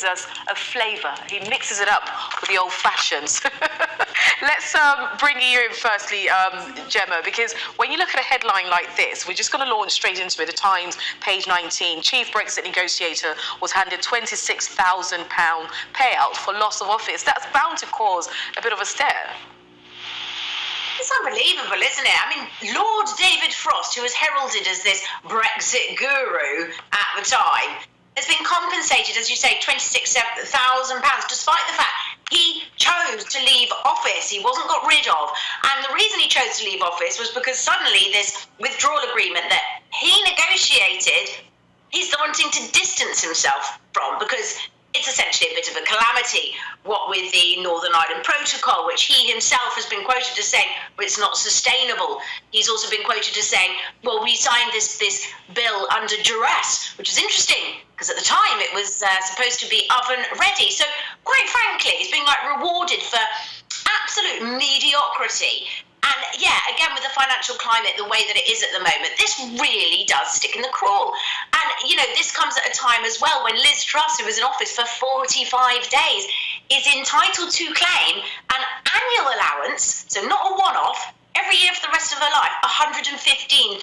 gives us a flavour. He mixes it up with the old fashions. Let's bring you in firstly, Gemma, because when you look at a headline like this, we're just going to launch straight into it. The Times, page 19, chief Brexit negotiator was handed £26,000 payout for loss of office. That's bound to cause a bit of a stare. It's unbelievable, isn't it? I mean, Lord David Frost, who was heralded as this Brexit guru at the time, has been compensated, as you say, £26,000, despite the fact he chose to leave office. He wasn't got rid of. And the reason he chose to leave office was because suddenly this withdrawal agreement that he negotiated, he's wanting to distance himself from, because it's essentially a bit of a calamity, what with the Northern Ireland Protocol, which he himself has been quoted as saying, well, it's not sustainable. He's also been quoted as saying, well, we signed this bill under duress, which is interesting, because at the time it was supposed to be oven ready. So quite frankly, he's being rewarded for absolute mediocrity. And yeah, again, with the financial climate the way that it is at the moment, this really does stick in the craw. And, you know, this comes at a time as well when Liz Truss, who was in office for 45 days, is entitled to claim an annual allowance, so not a one-off, every year for the rest of her life, £115,000.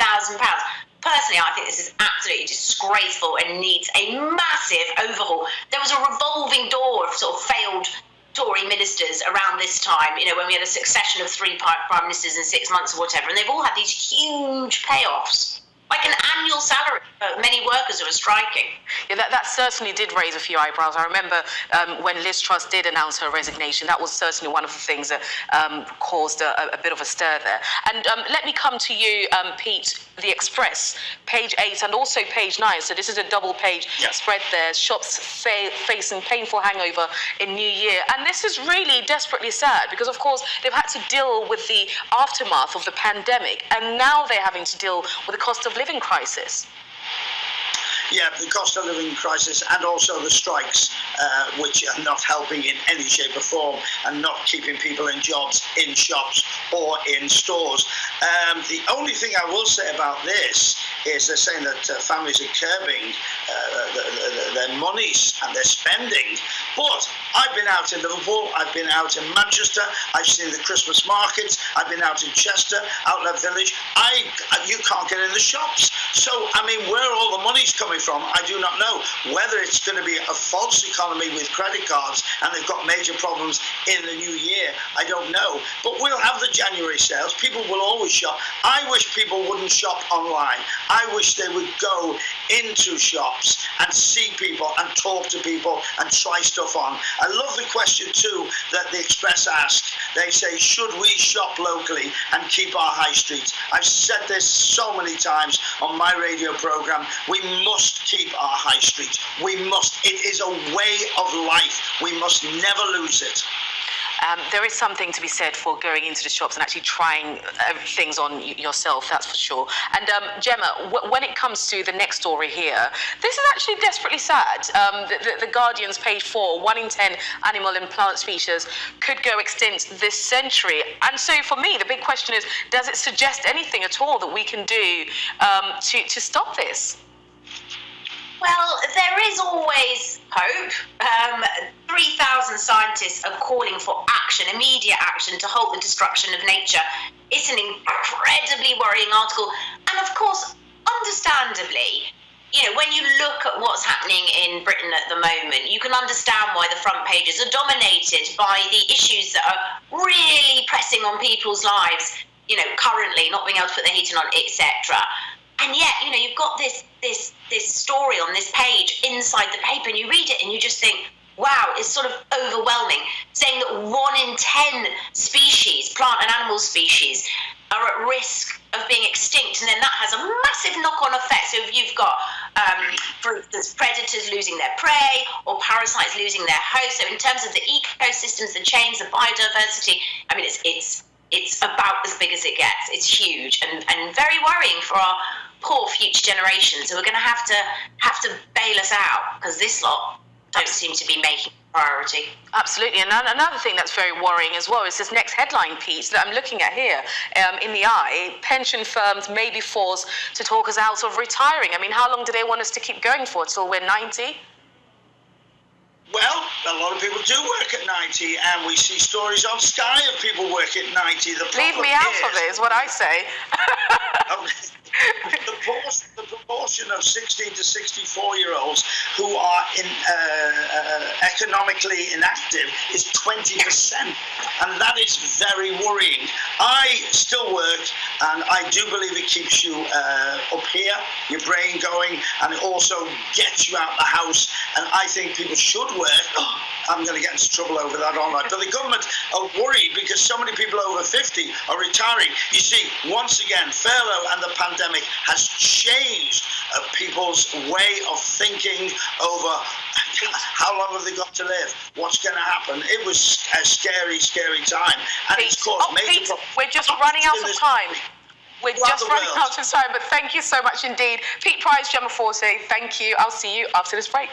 Personally, I think this is absolutely disgraceful and needs a massive overhaul. There was a revolving door of sort of failed Tory ministers around this time, you know, when we had a succession of 3 prime ministers in 6 months or whatever, and they've all had these huge payoffs, like an annual salary for many workers who are striking. Yeah, that certainly did raise a few eyebrows. I remember when Liz Truss did announce her resignation, that was certainly one of the things that caused a bit of a stir there. And let me come to you, Pete, The Express, page 8 and also page 9. So this is a double page spread there. Shops facing painful hangover in New Year. And this is really desperately sad because, of course, they've had to deal with the aftermath of the pandemic, and now they're having to deal with the cost of living crisis. Yeah, the cost of living crisis and also the strikes, which are not helping in any shape or form and not keeping people in jobs in shops or in stores. The only thing I will say about this is they're saying that families are curbing their monies and their spending. But I've been out in Liverpool, I've been out in Manchester, I've seen the Christmas markets, I've been out in Chester, Outlet Village. You can't get in the shops. So, I mean, where all the money's coming from, I do not know. Whether it's going to be a false economy with credit cards and they've got major problems in the new year, I don't know. But we'll have the January sales. People will always shop. I wish people wouldn't shop online. I wish they would go into shops and see people and talk to people and try stuff on. I love the question too that the Express asked. They say, should we shop locally and keep our high streets? I've said this so many times on my radio program. We must keep our high streets. We must. It is a way of life. We must never lose it. There is something to be said for going into the shops and actually trying things on yourself, that's for sure. And Gemma, when it comes to the next story here, this is actually desperately sad. The Guardian's page 4, 1 in 10 animal and plant species could go extinct this century. And so for me, the big question is, does it suggest anything at all that we can do to stop this? Well, there is always hope. 3,000 scientists are calling for action, immediate action, to halt the destruction of nature. It's an incredibly worrying article. And of course, understandably, you know, when you look at what's happening in Britain at the moment, you can understand why the front pages are dominated by the issues that are really pressing on people's lives, you know, currently, not being able to put the heating on, etc. And yet, you know, you've got this story on this page inside the paper, and you read it and you just think, wow, it's sort of overwhelming, saying that 1 in 10 species, plant and animal species, are at risk of being extinct. And then that has a massive knock-on effect. So if you've got, for instance, predators losing their prey or parasites losing their host. So in terms of the ecosystems, the chains, the biodiversity, I mean, it's about as big as it gets. It's huge and very worrying for our poor future generations who are going to have to bail us out, because this lot don't seem to be making priority. Absolutely. And another thing that's very worrying as well is this next headline piece that I'm looking at here in the Eye. Pension firms may be forced to talk us out of retiring. I mean, how long do they want us to keep going for? Till we're 90? a lot of people do work at 90, and we see stories on Sky of people working at 90. Leave me out of it, is what I say. The proportion of 16 to 64-year-olds who are economically inactive is 20%, and that is very worrying. I still work, and I do believe it keeps you up here, your brain going, and it also gets you out of the house, and I think people should work. I'm going to get into trouble over that, aren't I? But the government are worried because so many people over 50 are retiring. You see, once again, furlough and the pandemic has changed people's way of thinking over how long have they got to live, what's going to happen. It was a scary, scary time. And Pete, it's caused major problems. we're just running out of time. We're just running out of time, but thank you so much indeed. Pete Price, Gemma Forsey, thank you. I'll see you after this break.